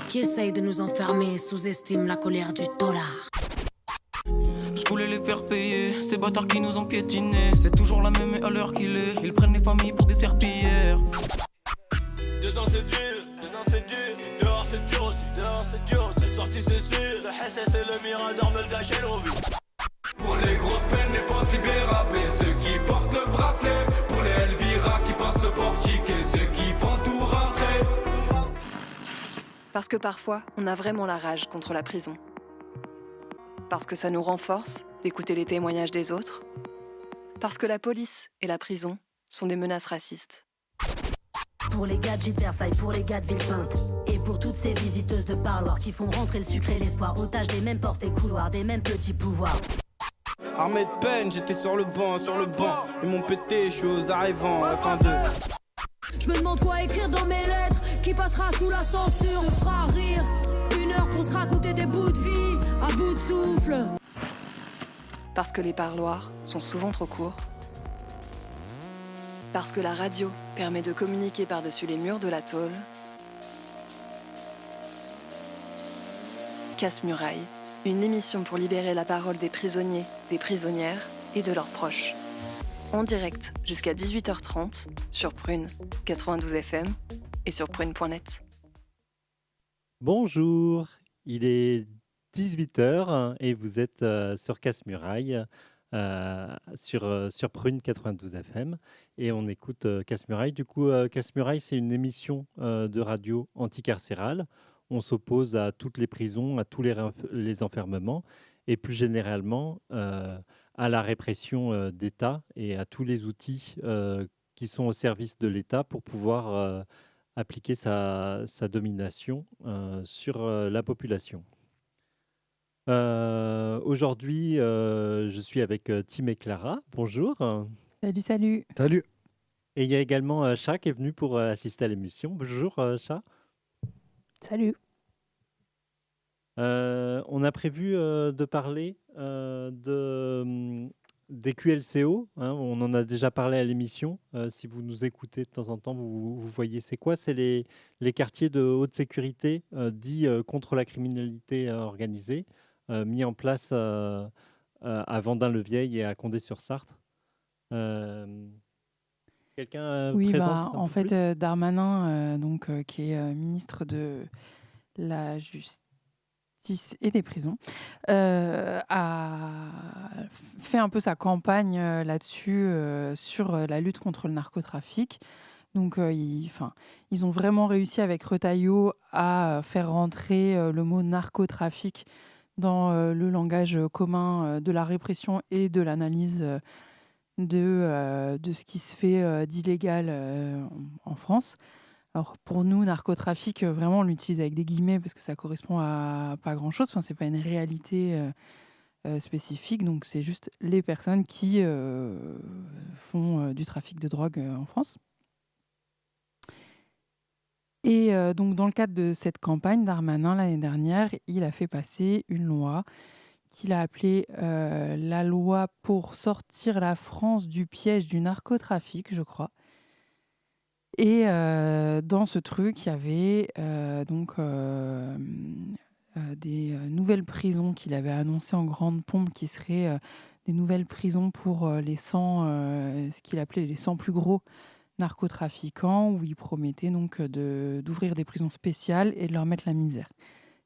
qui essayent de nous enfermer et sous-estiment la colère du dollar. Je voulais les faire payer, ces bâtards qui nous ont piétinés. C'est toujours la même et à l'heure qu'il est. Ils prennent les familles pour des serpillères. Dedans c'est dur, et dehors c'est dur aussi, c'est sorti c'est sûr. Le SS et le Mirador veulent gâcher nos vies. Pour les grosses peines, les potes libérables et ceux qui portent le bracelet. Pour les Elvira qui passent le portique et ceux qui font tout rentrer. Parce que parfois, on a vraiment la rage contre la prison. Parce que ça nous renforce d'écouter les témoignages des autres. Parce que la police et la prison sont des menaces racistes. Pour les gars de Gîte Versailles, pour les gars de Villepinte, et pour toutes ces visiteuses de parloir qui font rentrer le sucre et l'espoir, otages des mêmes portes et couloirs, des mêmes petits pouvoirs. Armé de peine, j'étais sur le banc, ils m'ont pété, je suis aux arrivants, F1-2. Je me demande quoi écrire dans mes lettres, qui passera sous la censure, se fera rire. 1 heure pour se raconter des bouts de vie, à bout de souffle. Parce que les parloirs sont souvent trop courts. Parce que la radio permet de communiquer par-dessus les murs de la tôle. Casse-Muraille, une émission pour libérer la parole des prisonniers, des prisonnières et de leurs proches. En direct jusqu'à 18h30 sur Prune 92 FM et sur prune.net. Bonjour, il est 18h et vous êtes sur Casse-Muraille, sur Prune 92 FM et on écoute Casse-Muraille. Du coup, Casse-Muraille, c'est une émission de radio anticarcérale. On s'oppose à toutes les prisons, à tous les enfermements et plus généralement à la répression d'État et à tous les outils qui sont au service de l'État pour pouvoir appliquer sa domination sur la population. Aujourd'hui, je suis avec Tim et Clara. Bonjour. Salut. Salut. Et il y a également Chat qui est venu pour assister à l'émission. Bonjour Chat. Salut. On a prévu de parler des QLCO. Hein, on en a déjà parlé à l'émission. Si vous nous écoutez de temps en temps, vous voyez c'est quoi? C'est les quartiers de haute sécurité dits contre la criminalité organisée, mis en place à Vendin-le-Vieil et à Condé-sur-Sarthe. Quelqu'un Oui, présente en fait, Darmanin, qui est ministre de la Justice et des prisons, a fait un peu sa campagne là-dessus, sur la lutte contre le narcotrafic. Donc, ils ont vraiment réussi avec Retailleau à faire rentrer le mot narcotrafic dans le langage commun de la répression et de l'analyse de ce qui se fait d'illégal en France. Alors pour nous, narcotrafic, vraiment on l'utilise avec des guillemets parce que ça correspond à pas grand-chose. Enfin, c'est pas une réalité spécifique. Donc c'est juste les personnes qui font du trafic de drogue en France. Et donc dans le cadre de cette campagne, Darmanin, l'année dernière, il a fait passer une loi qu'il a appelée la loi pour sortir la France du piège du narcotrafic, je crois. Et dans ce truc, il y avait des nouvelles prisons qu'il avait annoncées en grande pompe, qui seraient des nouvelles prisons pour les 100, ce qu'il appelait les 100 plus gros narcotrafiquants, où il promettait donc d'ouvrir des prisons spéciales et de leur mettre la misère.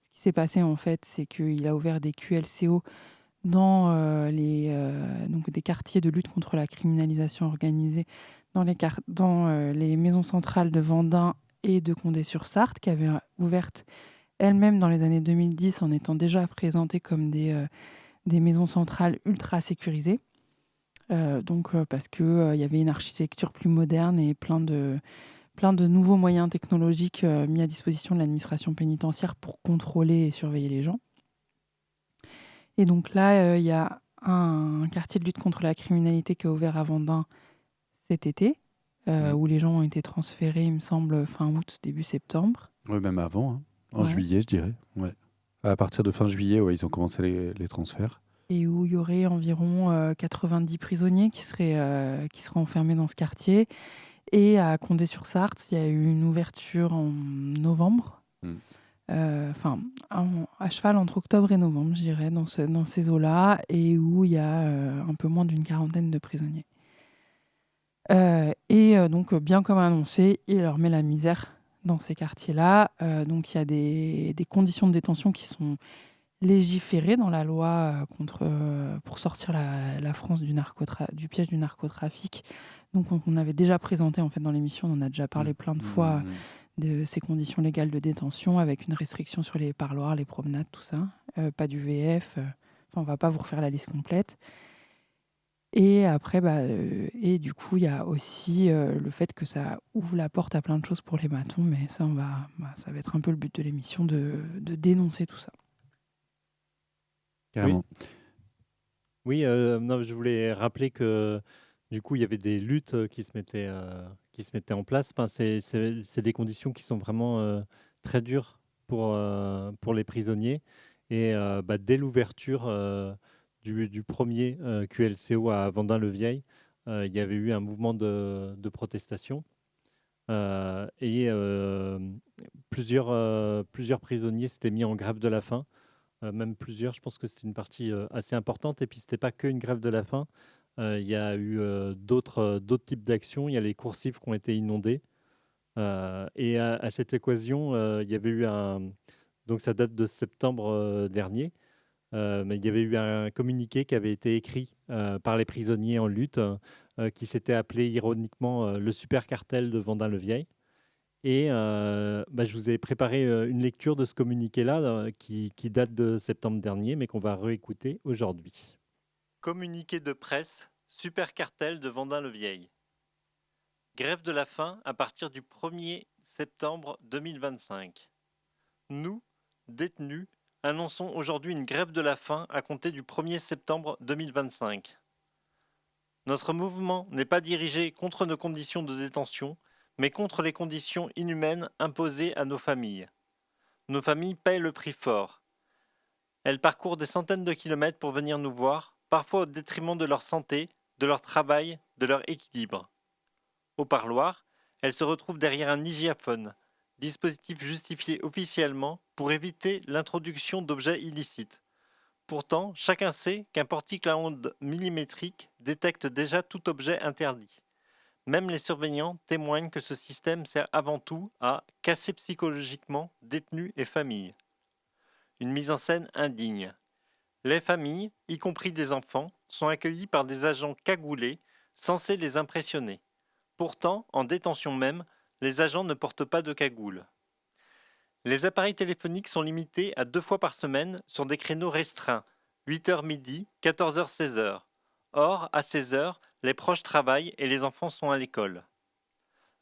Ce qui s'est passé, en fait, c'est qu'il a ouvert des QLCO dans des quartiers de lutte contre la criminalisation organisée, dans les maisons centrales de Vendin et de Condé-sur-Sarthe, qui avaient ouvertes elles-mêmes dans les années 2010 en étant déjà présentées comme des maisons centrales ultra sécurisées. Parce qu'il y avait une architecture plus moderne et plein de nouveaux moyens technologiques mis à disposition de l'administration pénitentiaire pour contrôler et surveiller les gens. Et donc là, il y a un quartier de lutte contre la criminalité qui a ouvert à Vendin cet été, où les gens ont été transférés, il me semble, fin août, début septembre. Oui, même avant, hein. En juillet, je dirais. Ouais. À partir de fin juillet, ils ont commencé les transferts. Et où il y aurait environ 90 prisonniers qui seraient enfermés dans ce quartier. Et à Condé-sur-Sarthe, il y a eu une ouverture en novembre à cheval entre octobre et novembre, je dirais, dans ces eaux-là, et où il y a un peu moins d'une quarantaine de prisonniers. Donc, bien comme annoncé, il leur met la misère dans ces quartiers-là. Donc, il y a des conditions de détention qui sont légiférées dans la loi pour sortir la France du piège du narcotrafic. Donc, on avait déjà présenté en fait, dans l'émission, on en a déjà parlé plein de fois de ces conditions légales de détention avec une restriction sur les parloirs, les promenades, tout ça. Pas du VF. On ne va pas vous refaire la liste complète. Et après, du coup, il y a aussi le fait que ça ouvre la porte à plein de choses pour les matons, mais ça, ça va être un peu le but de l'émission de dénoncer tout ça. Carrément. Oui, non, je voulais rappeler que du coup, il y avait des luttes qui se mettaient en place. Enfin, c'est des conditions qui sont vraiment très dures pour les prisonniers. Et dès l'ouverture du premier QLCO à Vendin-le-Vieil, il y avait eu un mouvement de protestation. Plusieurs prisonniers s'étaient mis en grève de la faim. Même plusieurs, je pense que c'était une partie assez importante. Et puis, ce n'était pas qu'une grève de la faim. Il y a eu d'autres types d'actions. Il y a les coursives qui ont été inondées. Et à cette occasion, il y avait eu donc ça date de septembre dernier, mais il y avait eu un communiqué qui avait été écrit par les prisonniers en lutte, qui s'était appelé ironiquement le super cartel de Vendin-le-Vieil. Et je vous ai préparé une lecture de ce communiqué-là qui date de septembre dernier, mais qu'on va réécouter aujourd'hui. Communiqué de presse, super cartel de Vendin-le-Vieil. Grève de la faim à partir du 1er septembre 2025. Nous, détenus, annonçons aujourd'hui une grève de la faim à compter du 1er septembre 2025. Notre mouvement n'est pas dirigé contre nos conditions de détention, mais contre les conditions inhumaines imposées à nos familles. Nos familles paient le prix fort. Elles parcourent des centaines de kilomètres pour venir nous voir, parfois au détriment de leur santé, de leur travail, de leur équilibre. Au parloir, elles se retrouvent derrière un hygiaphone, dispositif justifié officiellement pour éviter l'introduction d'objets illicites. Pourtant, chacun sait qu'un portique à ondes millimétriques détecte déjà tout objet interdit. Même les surveillants témoignent que ce système sert avant tout à casser psychologiquement détenus et familles. Une mise en scène indigne. Les familles, y compris des enfants, sont accueillies par des agents cagoulés, censés les impressionner. Pourtant, en détention même, les agents ne portent pas de cagoule. Les appareils téléphoniques sont limités à 2 fois par semaine sur des créneaux restreints, 8h midi, 14h 16h. Or, à 16h, les proches travaillent et les enfants sont à l'école.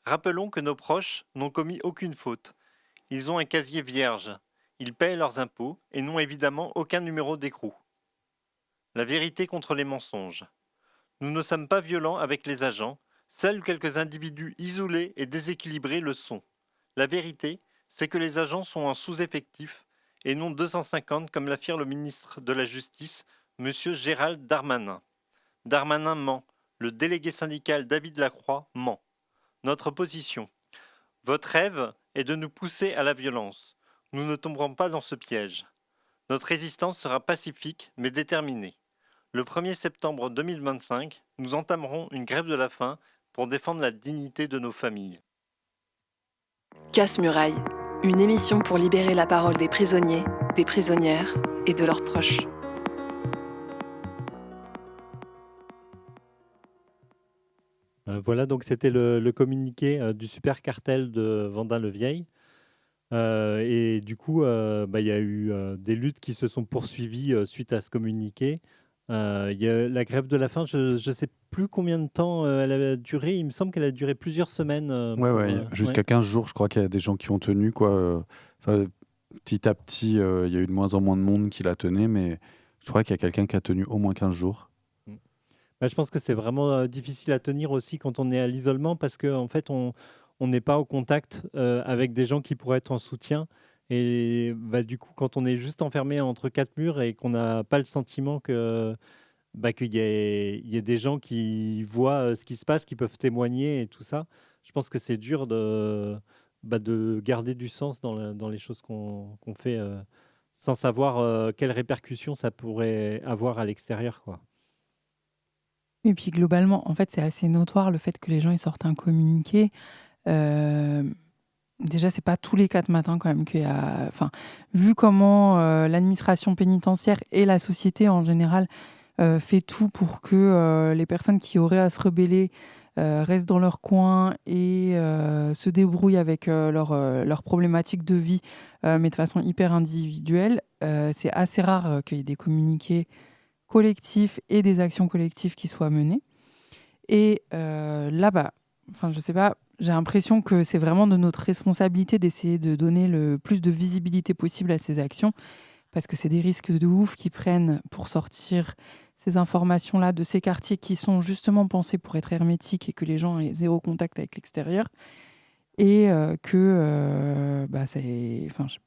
Rappelons que nos proches n'ont commis aucune faute. Ils ont un casier vierge. Ils paient leurs impôts et n'ont évidemment aucun numéro d'écrou. La vérité contre les mensonges. Nous ne sommes pas violents avec les agents. Seuls quelques individus isolés et déséquilibrés le sont. La vérité, c'est que les agents sont en sous-effectif et non 250 comme l'affirme le ministre de la Justice, M. Gérald Darmanin. Darmanin ment. Le délégué syndical David Lacroix ment. Notre position. Votre rêve est de nous pousser à la violence. Nous ne tomberons pas dans ce piège. Notre résistance sera pacifique mais déterminée. Le 1er septembre 2025, nous entamerons une grève de la faim pour défendre la dignité de nos familles. Casse-Muraille, une émission pour libérer la parole des prisonniers, des prisonnières et de leurs proches. Voilà, donc c'était le communiqué du super cartel de Vendin-le-Vieil. Et du coup, il y a eu des luttes qui se sont poursuivies suite à ce communiqué. Il y a la grève de la faim, je ne sais plus combien de temps elle a duré. Il me semble qu'elle a duré plusieurs semaines. Jusqu'à 15 jours, je crois qu'il y a des gens qui ont tenu. Petit à petit, il y a eu de moins en moins de monde qui la tenait, mais je crois qu'il y a quelqu'un qui a tenu au moins 15 jours. Je pense que c'est vraiment difficile à tenir aussi quand on est à l'isolement parce qu'en fait, on n'est pas au contact avec des gens qui pourraient être en soutien. Et du coup, quand on est juste enfermé entre 4 murs et qu'on n'a pas le sentiment qu'il y ait des gens qui voient ce qui se passe, qui peuvent témoigner et tout ça, je pense que c'est dur de garder du sens dans les choses qu'on fait, sans savoir quelles répercussions ça pourrait avoir à l'extérieur, quoi. Et puis globalement, en fait, c'est assez notoire le fait que les gens ils sortent un communiqué. Déjà, c'est pas tous les 4 matins quand même qu'il y a. Enfin, vu comment l'administration pénitentiaire et la société en général fait tout pour que les personnes qui auraient à se rebeller restent dans leur coin et se débrouillent avec leurs problématiques de vie, mais de façon hyper individuelle. C'est assez rare qu'il y ait des communiqués collectifs et des actions collectives qui soient menées. Et là-bas, enfin, je sais pas, j'ai l'impression que c'est vraiment de notre responsabilité d'essayer de donner le plus de visibilité possible à ces actions, parce que c'est des risques de ouf qu'ils prennent pour sortir ces informations-là de ces quartiers qui sont justement pensés pour être hermétiques et que les gens aient zéro contact avec l'extérieur. Et c'est... Enfin, je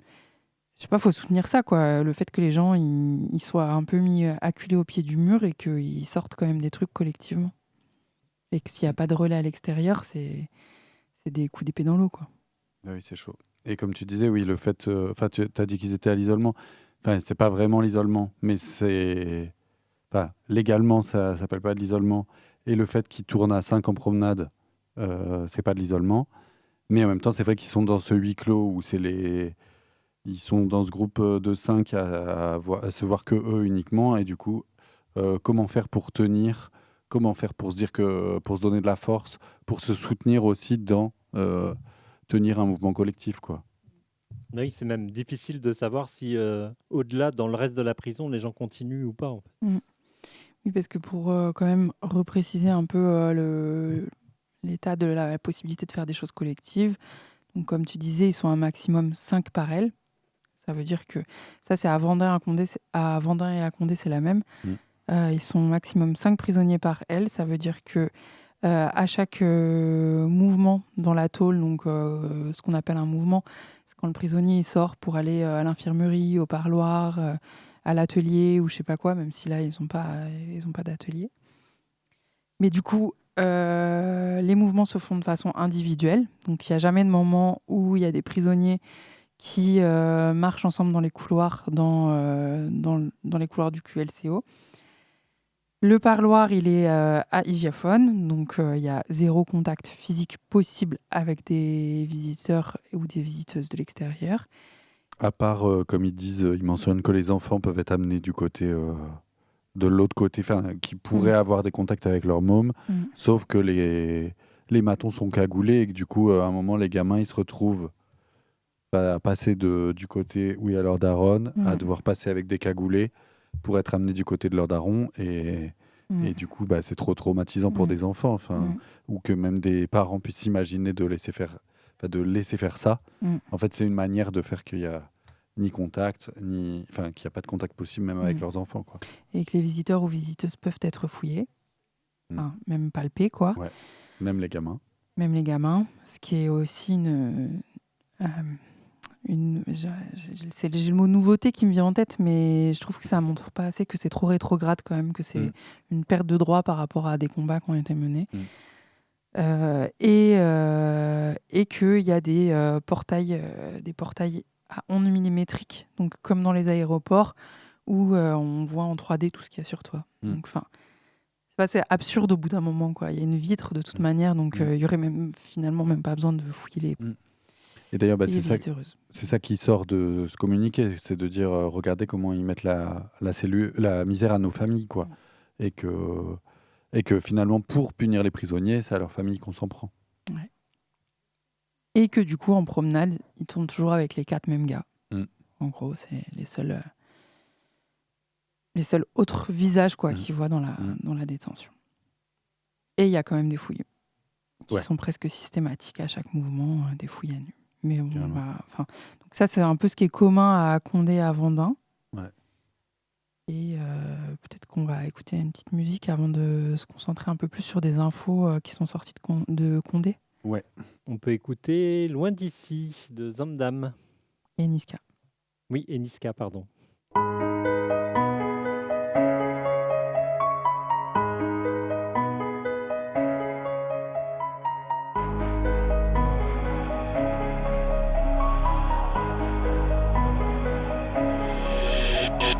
sais pas, faut soutenir ça, quoi. Le fait que les gens ils soient un peu mis acculés au pied du mur et qu'ils sortent quand même des trucs collectivement. Et que s'il n'y a pas de relais à l'extérieur, c'est des coups d'épée dans l'eau, quoi. Oui, c'est chaud. Et comme tu disais, oui, le fait... tu as dit qu'ils étaient à l'isolement. Enfin, c'est pas vraiment l'isolement, mais c'est... Enfin, légalement, ça s'appelle pas de l'isolement. Et le fait qu'ils tournent à 5 en promenade, c'est pas de l'isolement. Mais en même temps, c'est vrai qu'ils sont dans ce huis clos où ils sont dans ce groupe de 5 à se voir que eux uniquement. Et du coup, comment faire pour tenir ? Comment faire pour se dire pour se donner de la force, pour se soutenir aussi dans tenir un mouvement collectif, quoi. Oui, c'est même difficile de savoir si, au-delà, dans le reste de la prison, les gens continuent ou pas, en fait. Oui, parce que pour quand même repréciser un peu l'état de la possibilité de faire des choses collectives, donc comme tu disais, ils sont un maximum 5 par aile. Ça veut dire que ça, c'est à Vendin et à Condé, c'est la même. Ils sont maximum 5 prisonniers par aile. Ça veut dire que à chaque mouvement dans la tôle, donc ce qu'on appelle un mouvement, c'est quand le prisonnier il sort pour aller à l'infirmerie, au parloir, à l'atelier ou je sais pas quoi, même si là ils ont pas d'atelier. Mais du coup, les mouvements se font de façon individuelle. Donc il n'y a jamais de moment où il y a des prisonniers qui marchent ensemble dans les couloirs, dans les couloirs du QLCO. Le parloir, il est à Hygiaphone, donc il y a 0 contact physique possible avec des visiteurs ou des visiteuses de l'extérieur. À part, comme ils disent, ils mentionnent que les enfants peuvent être amenés du côté, de l'autre côté, qui pourraient avoir des contacts avec leur môme, sauf que les matons sont cagoulés et que du coup, à un moment, les gamins, ils se retrouvent à passer du côté où il y a leur daronne, à devoir passer avec des cagoulés pour être amenés du côté de leur daron. Et du coup, c'est trop traumatisant pour des enfants. Ou que même des parents puissent s'imaginer de laisser faire ça. En fait, c'est une manière de faire qu'il y a ni contact, qu'il n'y a pas de contact possible même avec leurs enfants, quoi. Et que les visiteurs ou visiteuses peuvent être fouillés, même palpés, quoi. Ouais. Même les gamins. Même les gamins, ce qui est aussi j'ai le mot nouveauté qui me vient en tête, mais je trouve que ça montre pas assez que c'est trop rétrograde quand même, que c'est une perte de droit par rapport à des combats qui ont été menés. Et qu'il y a des portails à ondes millimétriques, donc comme dans les aéroports, où on voit en 3D tout ce qu'il y a sur toi. Donc, c'est absurde au bout d'un moment, quoi. Il y a une vitre de toute manière, donc il y aurait finalement même pas besoin de fouiller les... Et d'ailleurs, c'est ça qui sort de ce communiqué, c'est de dire regardez comment ils mettent la misère à nos familles, quoi. Et que finalement, pour punir les prisonniers, c'est à leur famille qu'on s'en prend. Ouais. Et que du coup, en promenade, ils tournent toujours avec les 4 mêmes gars. En gros, c'est les seuls autres visages, quoi, qu'ils voient dans la détention. Et il y a quand même des fouilles qui sont presque systématiques à chaque mouvement, des fouilles à nu. Mais bon, donc ça, c'est un peu ce qui est commun à Condé et à Vendin. Ouais. Et peut-être qu'on va écouter une petite musique avant de se concentrer un peu plus sur des infos qui sont sorties de Condé. Ouais. On peut écouter Loin d'ici de Zamdam. Et Niska. Oui, et Niska, pardon.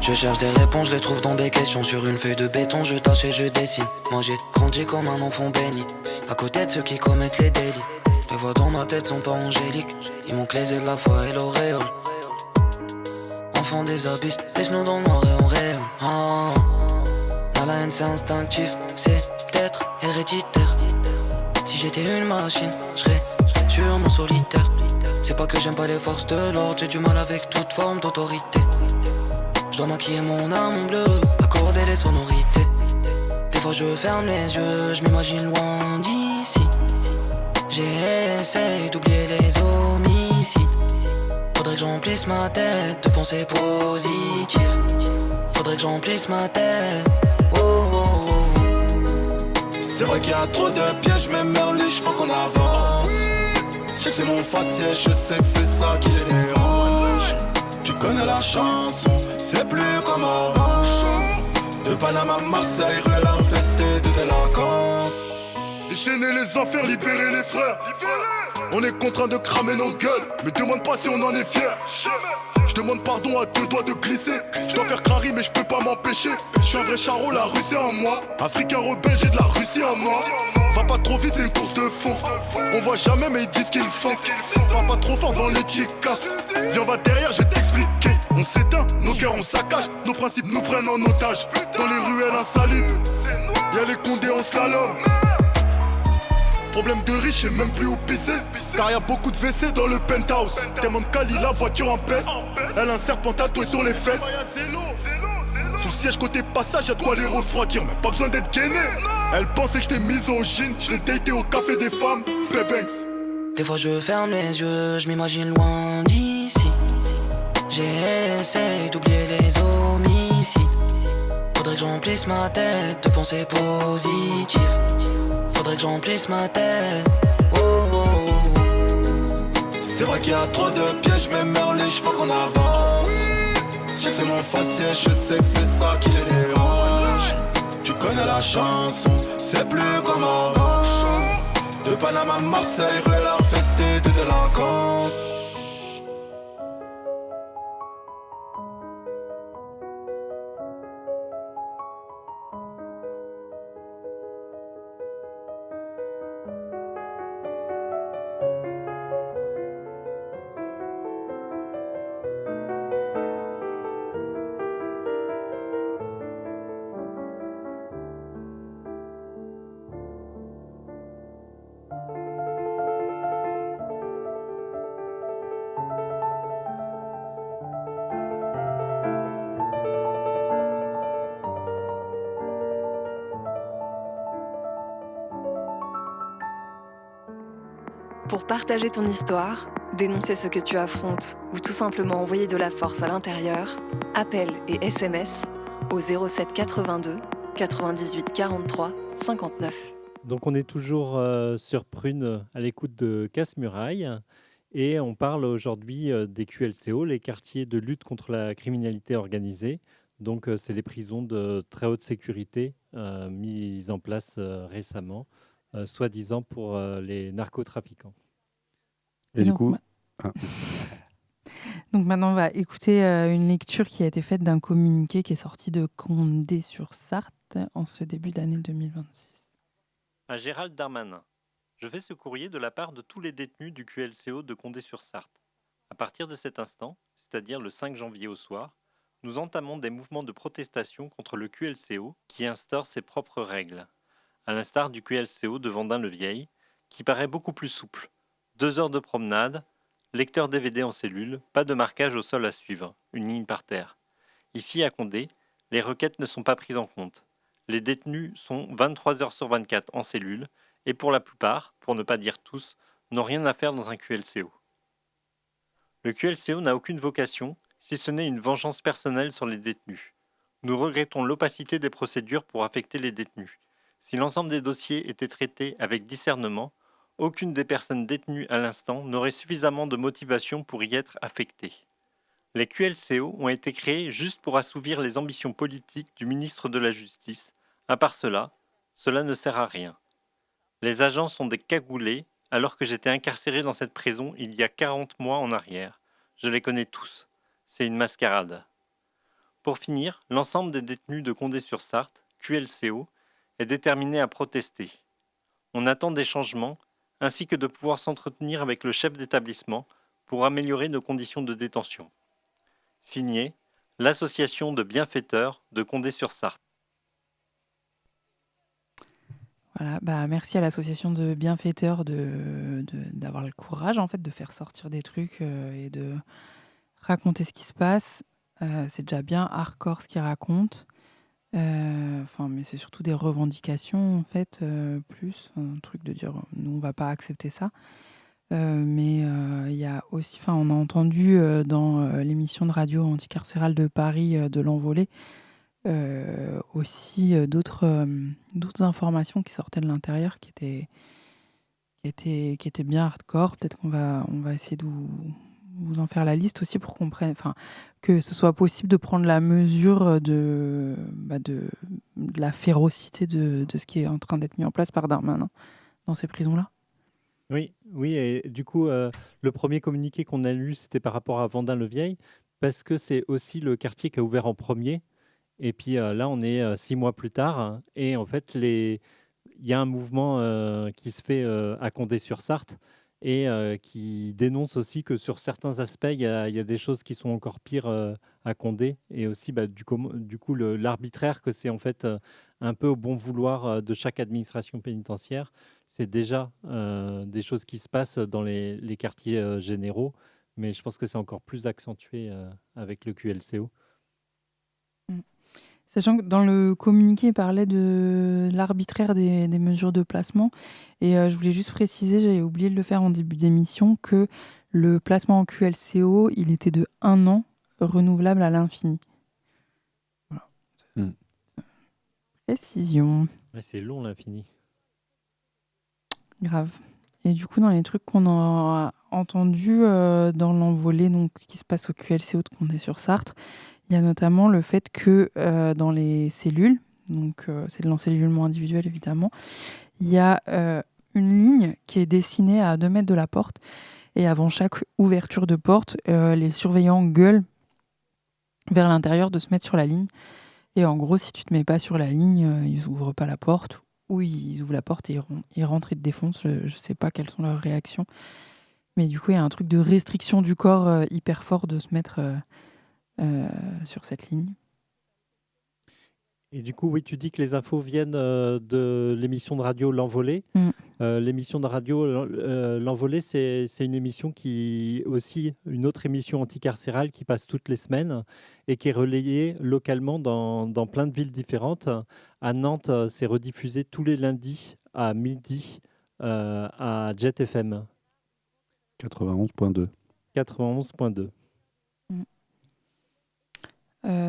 Je cherche des réponses, je les trouve dans des questions. Sur une feuille de béton, je tâche et je dessine. Moi j'ai grandi comme un enfant béni, à côté de ceux qui commettent les délits. Les voix dans ma tête sont pas angéliques, ils m'ont clésé de la foi et l'auréole. Enfant des abysses, laisse-nous dans le noir et on rayonne. Ah, la haine c'est instinctif, c'est peut-être héréditaire. Si j'étais une machine, j'serais sûrement solitaire. C'est pas que j'aime pas les forces de l'ordre, j'ai du mal avec toute forme d'autorité. J'dois maquiller mon âme en bleu, accorder les sonorités. Des fois je ferme les yeux, je m'imagine loin d'ici. J'essaye d'oublier les homicides. Faudrait que j'emplisse ma tête de pensées positives. Faudrait que j'emplisse ma tête. Oh, oh, oh. C'est vrai qu'il y a trop de pièges, mais merliche, faut qu'on avance. Je sais que c'est mon faciès, je sais que c'est ça qui les dérange. Tu connais la chanson, c'est plus comme avant. De Panama à Marseille, ruelle infestée de délinquance. Déchaîner les enfers, libérer les frères. On est contraint de cramer nos gueules, mais demande pas si on en est fier. Je demande pardon à 2 doigts de glisser. Je dois faire crari mais je peux pas m'empêcher. Je suis un vrai charreau, la Russie en moi. Africain rebelle, j'ai de la Russie en moi. Va pas trop vite, c'est une course de fond. On voit jamais mais ils disent qu'ils font. Va pas trop fort dans les chicasses. Viens va derrière, je vais t'expliquer. On s'éteint, nos cœurs on saccage. Nos principes nous prennent en otage. Dans les ruelles insalubres, y'a les condés en slalom. Problème de riche et même plus où pisser. Car y'a beaucoup de WC dans le penthouse. Tellement de Cali, la voiture en pèse. Elle a un serpent tatoué sur les fesses. Sous siège côté passage, y'a de quoi les refroidir. Mais pas besoin d'être gainé. Elle pensait que j'étais misogyne. Je l'ai daté au café des femmes. Pebanks. Des fois je ferme les yeux, je m'imagine loin d'ici. J'essaye d'oublier les homicides. Faudrait que j'emplisse ma tête de pensées positives. Faudrait que j'emplisse ma tête. Oh, oh, oh. C'est vrai qu'il y a trop de pièges, mais merliche, faut qu'on avance. Je sais que c'est mon faciès, je sais que c'est ça qui les dérange. Tu connais la chanson, c'est plus comme avant. De Panama à Marseille, ruelle infestée de délinquance. Pour partager ton histoire, dénoncer ce que tu affrontes ou tout simplement envoyer de la force à l'intérieur, appel et SMS au 07 82 98 43 59. Donc on est toujours sur Prune à l'écoute de Casse-Muraille et on parle aujourd'hui des QLCO, les quartiers de lutte contre la criminalité organisée. Donc c'est les prisons de très haute sécurité mises en place récemment, soi-disant pour les narcotrafiquants. Et du coup... Donc maintenant, on va écouter une lecture qui a été faite d'un communiqué qui est sorti de Condé-sur-Sarthe en ce début d'année 2026. À Gérald Darmanin. Je fais ce courrier de la part de tous les détenus du QLCO de Condé-sur-Sarthe. À partir de cet instant, c'est-à-dire le 5 janvier au soir, nous entamons des mouvements de protestation contre le QLCO qui instaure ses propres règles. À l'instar du QLCO de Vendin-le-Vieil, qui paraît beaucoup plus souple. 2 heures de promenade, lecteur DVD en cellule, pas de marquage au sol à suivre, une ligne par terre. Ici, à Condé, les requêtes ne sont pas prises en compte. Les détenus sont 23 heures sur 24 en cellule et pour la plupart, pour ne pas dire tous, n'ont rien à faire dans un QLCO. Le QLCO n'a aucune vocation, si ce n'est une vengeance personnelle sur les détenus. Nous regrettons l'opacité des procédures pour affecter les détenus. Si l'ensemble des dossiers étaient traités avec discernement, aucune des personnes détenues à l'instant n'aurait suffisamment de motivation pour y être affectée. Les QLCO ont été créés juste pour assouvir les ambitions politiques du ministre de la Justice. À part cela, cela ne sert à rien. Les agents sont des cagoulés, alors que j'étais incarcéré dans cette prison il y a 40 mois en arrière. Je les connais tous. C'est une mascarade. Pour finir, l'ensemble des détenus de Condé-sur-Sarthe, QLCO, est déterminé à protester. On attend des changements, ainsi que de pouvoir s'entretenir avec le chef d'établissement pour améliorer nos conditions de détention. Signé, l'association de bienfaiteurs de Condé-sur-Sarthe. Voilà, merci à l'association de bienfaiteurs d'avoir le courage en fait de faire sortir des trucs et de raconter ce qui se passe. C'est déjà bien hardcore ce qu'ils racontent. Mais c'est surtout des revendications en fait, plus un truc de dire nous on va pas accepter ça. Mais il y a aussi, on a entendu dans l'émission de radio anticarcérale de Paris de l'Envolée aussi d'autres informations qui sortaient de l'intérieur qui étaient bien hardcore. Peut-être qu'on va essayer de vous en faire la liste aussi pour qu'on prenne, que ce soit possible de prendre la mesure de la férocité de ce qui est en train d'être mis en place par Darmanin dans ces prisons-là. Oui, et du coup, le premier communiqué qu'on a lu, c'était par rapport à Vendin-le-Vieil, parce que c'est aussi le quartier qui a ouvert en premier. Et puis là, on est 6 mois plus tard, et en fait, il y a un mouvement qui se fait à Condé-sur-Sarthe, et qui dénonce aussi que sur certains aspects, il y a des choses qui sont encore pires à Condé, et aussi du coup l'arbitraire que c'est en fait un peu au bon vouloir de chaque administration pénitentiaire. C'est déjà des choses qui se passent dans les quartiers généraux, mais je pense que c'est encore plus accentué avec le QLCO. Sachant que dans le communiqué, il parlait de l'arbitraire des mesures de placement. Et je voulais juste préciser, j'avais oublié de le faire en début d'émission, que le placement en QLCO, il était de 1 an, renouvelable à l'infini. Voilà. Précision. Ouais, c'est long l'infini. Grave. Et du coup, dans les trucs qu'on a entendus dans l'envolée qui se passe au QLCO de Condé-sur-Sarthe, il y a notamment le fait que dans les cellules, donc c'est de l'encellulement individuel évidemment, il y a une ligne qui est dessinée à 2 mètres de la porte, et avant chaque ouverture de porte, les surveillants gueulent vers l'intérieur de se mettre sur la ligne. Et en gros, si tu te mets pas sur la ligne, ils ouvrent pas la porte, ou ils ouvrent la porte et ils rentrent et te défoncent. Je sais pas quelles sont leurs réactions. Mais du coup, il y a un truc de restriction du corps hyper fort de se mettre sur cette ligne. Et du coup, oui, tu dis que les infos viennent de l'émission de radio L'Envolée. L'émission de radio L'Envolée, c'est une émission qui aussi une autre émission anticarcérale qui passe toutes les semaines et qui est relayée localement dans plein de villes différentes. À Nantes, c'est rediffusé tous les lundis à midi à Jet FM. 91.2. 91.2.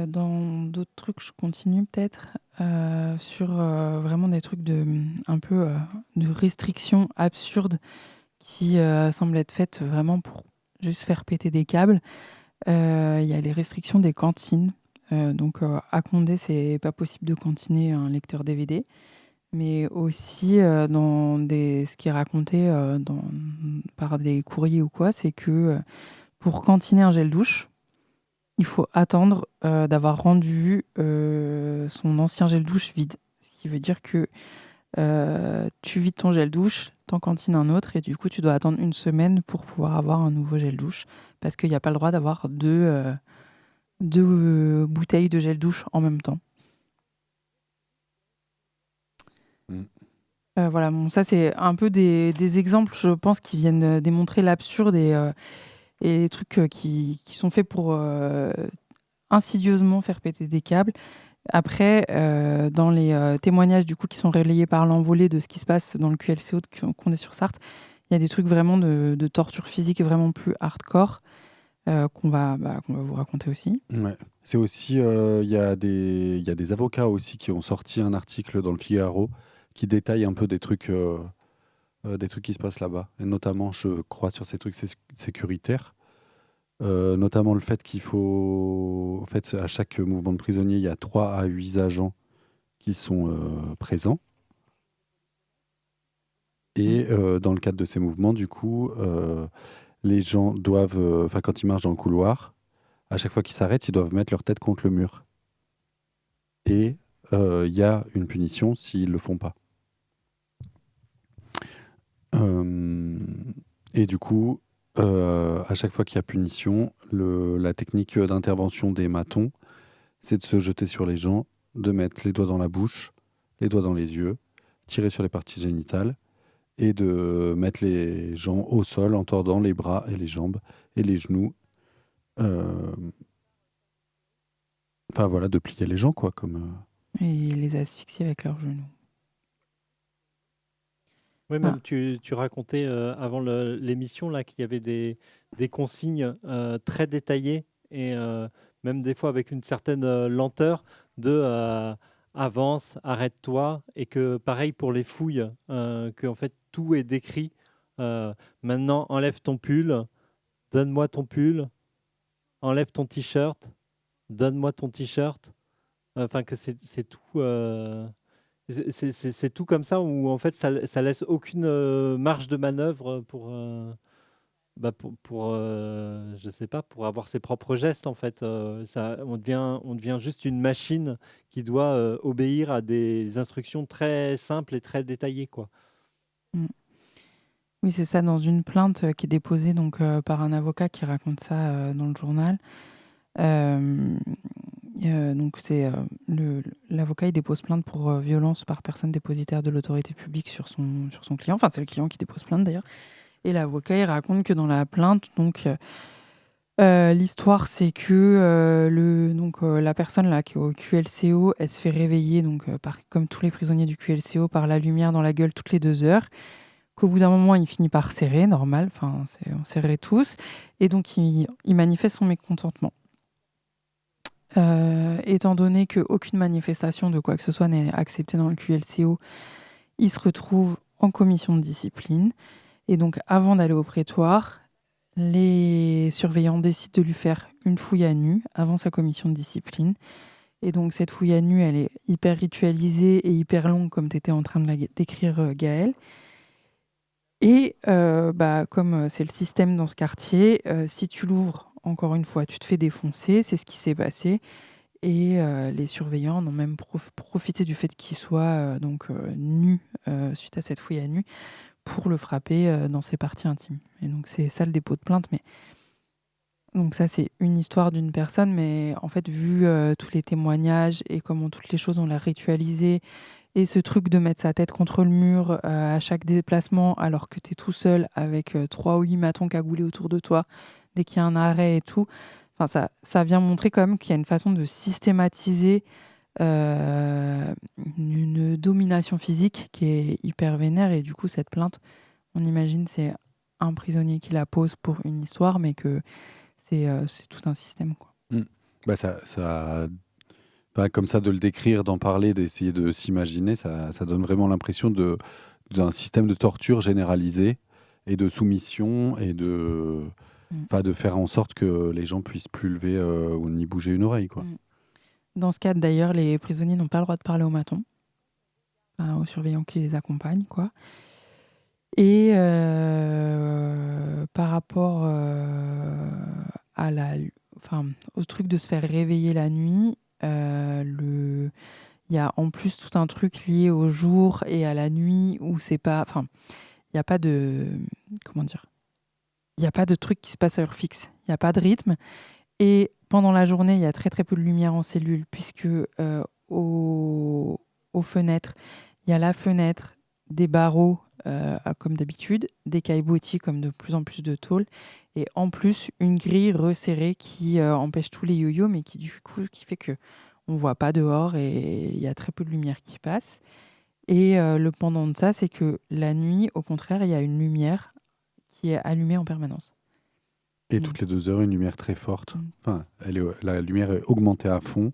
Dans d'autres trucs, je continue peut-être sur vraiment des trucs un peu de restrictions absurdes qui semblent être faites vraiment pour juste faire péter des câbles. Il y a les restrictions des cantines. Donc à Condé, c'est pas possible de cantiner un lecteur DVD. Mais aussi dans ce qui est raconté par des courriers ou quoi, c'est que pour cantiner un gel douche, il faut attendre d'avoir rendu son ancien gel douche vide. Ce qui veut dire que tu vides ton gel douche, t'en cantines un autre, et du coup, tu dois attendre 1 semaine pour pouvoir avoir un nouveau gel douche, parce qu'il n'y a pas le droit d'avoir deux bouteilles de gel douche en même temps. Voilà, bon, ça, c'est un peu des exemples, je pense, qui viennent démontrer l'absurde et les trucs qui sont faits pour insidieusement faire péter des câbles. Après, dans les témoignages du coup, qui sont relayés par l'Envolée de ce qui se passe dans le QLCO de Condé-sur-Sarthe, il y a des trucs vraiment de torture physique vraiment plus hardcore qu'on va vous raconter aussi. Ouais. C'est aussi, il y a des avocats aussi qui ont sorti un article dans le Figaro qui détaille un peu des trucs qui se passent là-bas. Et notamment, je crois, sur ces trucs sécuritaires. Notamment le fait qu'il faut... En fait, à chaque mouvement de prisonniers, il y a 3 à 8 agents qui sont présents. Et dans le cadre de ces mouvements, du coup, les gens doivent... quand ils marchent dans le couloir, à chaque fois qu'ils s'arrêtent, ils doivent mettre leur tête contre le mur. Et il y a une punition s'ils ne le font pas. Et du coup, à chaque fois qu'il y a punition, la technique d'intervention des matons, c'est de se jeter sur les gens, de mettre les doigts dans la bouche, les doigts dans les yeux, tirer sur les parties génitales et de mettre les gens au sol en tordant les bras et les jambes et les genoux. Enfin voilà, de plier les gens, quoi. Et les asphyxier avec leurs genoux. Oui, même tu racontais avant l'émission là qu'il y avait des consignes très détaillées et même des fois avec une certaine lenteur de avance, arrête-toi, et que pareil pour les fouilles, que en fait tout est décrit. Maintenant, enlève ton pull, donne-moi ton pull, enlève ton t-shirt, donne-moi ton t-shirt. Enfin que c'est tout. C'est tout comme ça où en fait ça laisse aucune marge de manœuvre pour je sais pas, pour avoir ses propres gestes en fait. On devient juste une machine qui doit obéir à des instructions très simples et très détaillées, quoi. Oui, c'est ça, dans une plainte qui est déposée donc, par un avocat qui raconte ça dans le journal. Donc l'avocat il dépose plainte pour violence par personne dépositaire de l'autorité publique sur son client. Enfin, c'est le client qui dépose plainte d'ailleurs. Et l'avocat il raconte que dans la plainte, donc l'histoire c'est que la personne là qui est au QLCO, elle se fait réveiller donc comme tous les prisonniers du QLCO par la lumière dans la gueule toutes les 2 heures. Qu'au bout d'un moment il finit par serrer, normal. Enfin, on serrait tous. Et donc il manifeste son mécontentement. Étant donné qu'aucune manifestation de quoi que ce soit n'est acceptée dans le QLCO, il se retrouve en commission de discipline. Et donc, avant d'aller au prétoire, les surveillants décident de lui faire une fouille à nu avant sa commission de discipline. Et donc, cette fouille à nu, elle est hyper ritualisée et hyper longue, comme tu étais en train de la décrire, Gaëlle. Et comme c'est le système dans ce quartier, si tu l'ouvres, encore une fois, tu te fais défoncer, c'est ce qui s'est passé. Et les surveillants ont même profité du fait qu'il soit nu suite à cette fouille à nu pour le frapper dans ses parties intimes. Et donc c'est ça le dépôt de plainte. Mais donc ça c'est une histoire d'une personne, mais en fait vu tous les témoignages et comment toutes les choses ont l'air ritualisées et ce truc de mettre sa tête contre le mur à chaque déplacement alors que tu es tout seul avec 3 ou 8 matons cagoulés autour de toi dès qu'il y a un arrêt et tout. Enfin, ça vient montrer quand même qu'il y a une façon de systématiser une domination physique qui est hyper vénère. Et du coup, cette plainte, on imagine c'est un prisonnier qui la pose pour une histoire, mais que c'est tout un système, quoi. Comme ça, de le décrire, d'en parler, d'essayer de s'imaginer, ça donne vraiment l'impression d'un système de torture généralisé et de soumission et de faire en sorte que les gens puissent plus lever ou ni bouger une oreille, quoi. Dans ce cadre, d'ailleurs, les prisonniers n'ont pas le droit de parler aux matons, aux surveillants qui les accompagnent, quoi. Et par rapport au truc de se faire réveiller la nuit, il y a en plus tout un truc lié au jour et à la nuit où c'est pas... Enfin, il n'y a pas de... Comment dire ? Il n'y a pas de truc qui se passe à heure fixe. Il n'y a pas de rythme. Et pendant la journée, il y a très très peu de lumière en cellule, puisque aux fenêtres, il y a la fenêtre, des barreaux comme d'habitude, des caillebotis comme de plus en plus de tôles, et en plus une grille resserrée qui empêche tous les yo-yo, mais qui fait que on voit pas dehors et il y a très peu de lumière qui passe. Et le pendant de ça, c'est que la nuit, au contraire, il y a une lumière qui est allumée en permanence. Et toutes les 2 heures, une lumière très forte. Enfin, la lumière est augmentée à fond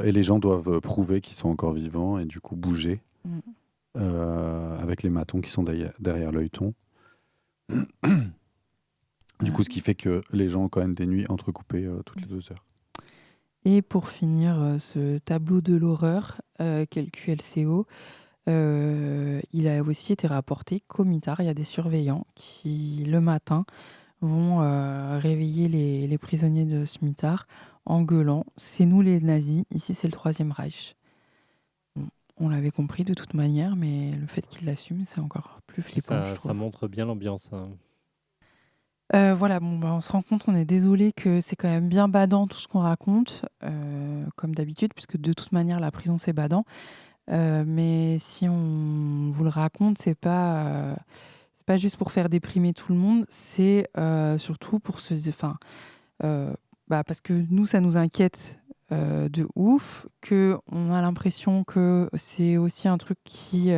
et les gens doivent prouver qu'ils sont encore vivants et du coup bouger avec les matons qui sont derrière l'œilleton. Du coup, ce qui fait que les gens ont quand même des nuits entrecoupées toutes les 2 heures. Et pour finir ce tableau de l'horreur qu'est le QLCO, il a aussi été rapporté qu'au mitard, il y a des surveillants qui, le matin, vont réveiller les prisonniers de Smithard en gueulant « C'est nous les nazis, ici c'est le Troisième Reich ». On l'avait compris de toute manière, mais le fait qu'ils l'assument, c'est encore plus flippant, je trouve. Ça montre bien l'ambiance. Voilà, on se rend compte, on est désolé que c'est quand même bien badant tout ce qu'on raconte, comme d'habitude, puisque de toute manière, la prison, c'est badant. Mais si on vous le raconte, c'est pas juste pour faire déprimer tout le monde, c'est surtout pour parce que nous, ça nous inquiète de ouf, qu'on a l'impression que c'est aussi un truc qui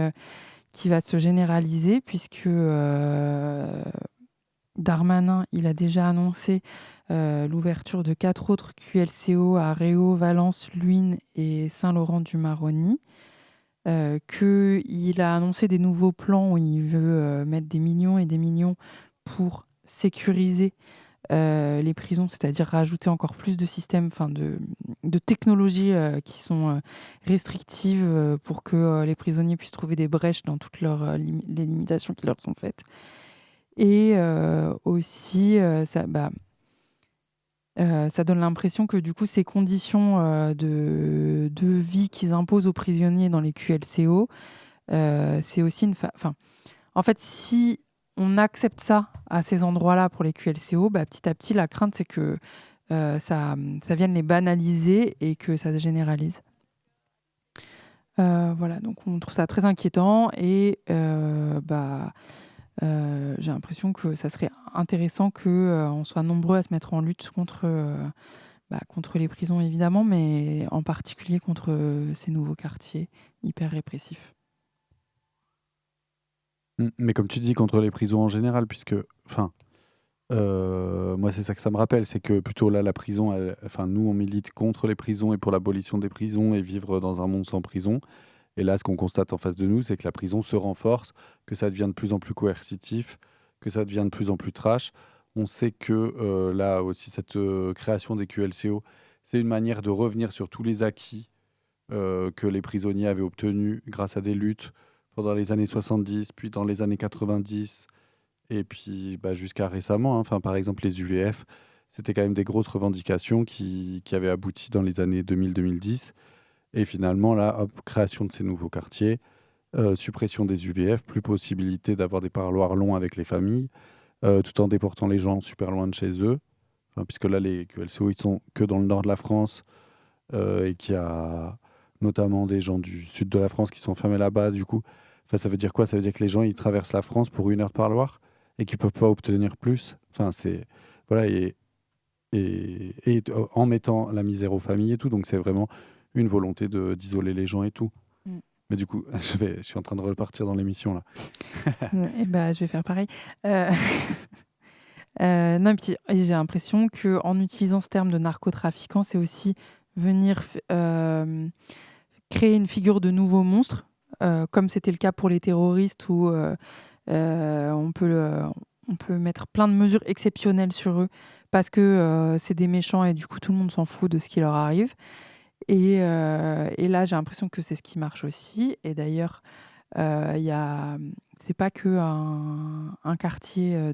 va se généraliser, puisque Darmanin, il a déjà annoncé l'ouverture de 4 autres QLCO à Réau, Valence, Luynes et Saint-Laurent-du-Maroni. Qu'il a annoncé des nouveaux plans où il veut mettre des millions et des millions pour sécuriser les prisons, c'est-à-dire rajouter encore plus de systèmes, de technologies qui sont restrictives pour que les prisonniers puissent trouver des brèches dans toutes les limitations qui leur sont faites. Et aussi, ça donne l'impression que du coup, ces conditions de vie qu'ils imposent aux prisonniers dans les QLCO, c'est aussi en fait, si on accepte ça à ces endroits-là pour les QLCO, petit à petit, la crainte, c'est que ça vienne les banaliser et que ça se généralise. Voilà, donc on trouve ça très inquiétant et j'ai l'impression que ça serait intéressant qu'on soit nombreux à se mettre en lutte contre les prisons, évidemment, mais en particulier contre ces nouveaux quartiers hyper répressifs. Mais comme tu dis, contre les prisons en général, puisque, moi, c'est ça que ça me rappelle, c'est que plutôt là, la prison, nous, on milite contre les prisons et pour l'abolition des prisons et vivre dans un monde sans prison. Et là, ce qu'on constate en face de nous, c'est que la prison se renforce, que ça devient de plus en plus coercitif, que ça devient de plus en plus trash. On sait que là aussi, cette création des QLCO, c'est une manière de revenir sur tous les acquis que les prisonniers avaient obtenus grâce à des luttes pendant les années 70, puis dans les années 90, et puis jusqu'à récemment. Par exemple, les UVF, c'était quand même des grosses revendications qui avaient abouti dans les années 2000-2010. Et finalement, là, création de ces nouveaux quartiers, suppression des UVF, plus possibilité d'avoir des parloirs longs avec les familles, tout en déportant les gens super loin de chez eux. Puisque là, les QLCO, ils sont que dans le nord de la France, et qu'il y a notamment des gens du sud de la France qui sont enfermés là-bas. Du coup, ça veut dire quoi ? Ça veut dire que les gens, ils traversent la France pour 1 heure de parloir et qu'ils ne peuvent pas obtenir plus. Voilà, et en mettant la misère aux familles et tout. Donc, c'est vraiment une volonté d'isoler les gens et tout. Mais du coup, je suis en train de repartir dans l'émission, là. Je vais faire pareil. Non, puis j'ai l'impression qu'en utilisant ce terme de narcotrafiquant, c'est aussi venir créer une figure de nouveau monstre, comme c'était le cas pour les terroristes, où on peut mettre plein de mesures exceptionnelles sur eux parce que c'est des méchants et du coup tout le monde s'en fout de ce qui leur arrive. Et là, j'ai l'impression que c'est ce qui marche aussi. Et d'ailleurs, c'est pas que un quartier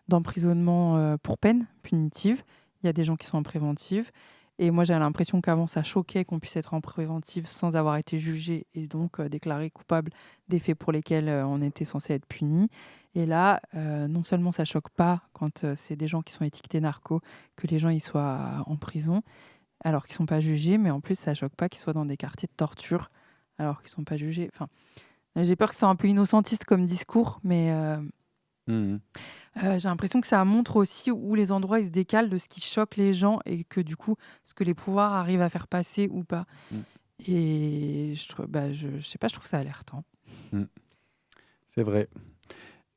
d'emprisonnement pour peine punitive. Il y a des gens qui sont en préventive. Et moi, j'ai l'impression qu'avant, ça choquait qu'on puisse être en préventive sans avoir été jugé et donc déclaré coupable des faits pour lesquels on était censé être puni. Et là, non seulement ça choque pas quand c'est des gens qui sont étiquetés narcos, que les gens y soient en prison alors qu'ils ne sont pas jugés, mais en plus, ça choque pas qu'ils soient dans des quartiers de torture alors qu'ils ne sont pas jugés. J'ai peur que ce soit un peu innocentiste comme discours, mais j'ai l'impression que ça montre aussi où les endroits ils se décalent de ce qui choque les gens et que du coup, ce que les pouvoirs arrivent à faire passer ou pas. Et je sais pas, je trouve ça alertant. C'est vrai.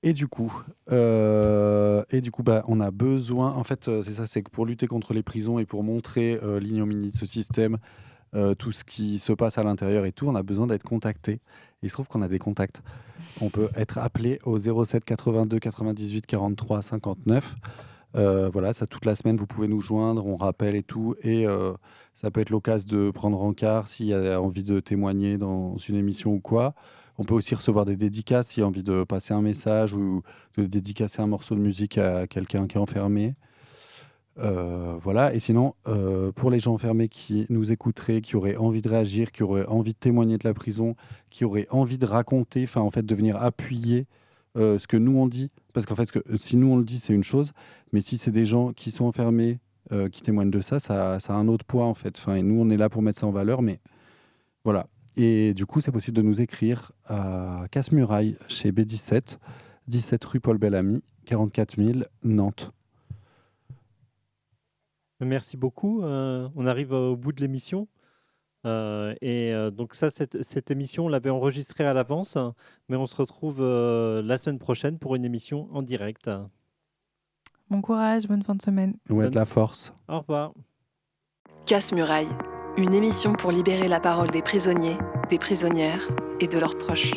Et du coup, on a besoin, en fait, c'est ça, c'est que pour lutter contre les prisons et pour montrer l'ignominie de ce système, tout ce qui se passe à l'intérieur et tout, on a besoin d'être contacté. Il se trouve qu'on a des contacts. On peut être appelé au 07 82 98 43 59. Voilà, ça toute la semaine, vous pouvez nous joindre, on rappelle et tout. Et ça peut être l'occasion de prendre encart s'il y a envie de témoigner dans une émission ou quoi. On peut aussi recevoir des dédicaces s'il y a envie de passer un message ou de dédicacer un morceau de musique à quelqu'un qui est enfermé. Voilà. Et sinon, pour les gens enfermés qui nous écouteraient, qui auraient envie de réagir, qui auraient envie de témoigner de la prison, qui auraient envie de raconter, enfin en fait de venir appuyer ce que nous on dit, parce qu'en fait si nous on le dit c'est une chose, mais si c'est des gens qui sont enfermés qui témoignent de ça, ça a un autre poids en fait. Enfin, et nous on est là pour mettre ça en valeur, mais voilà. Et du coup c'est possible de nous écrire à Casse-Muraille chez B17, 17 rue Paul Bellamy, 44 000 Nantes. Merci beaucoup. On arrive au bout de l'émission. Donc cette émission, on l'avait enregistrée à l'avance, mais on se retrouve la semaine prochaine pour une émission en direct. Bon courage, bonne fin de semaine. Ouais, de la force. Au revoir. Casse-Muraille, une émission pour libérer la parole des prisonniers, des prisonnières et de leurs proches.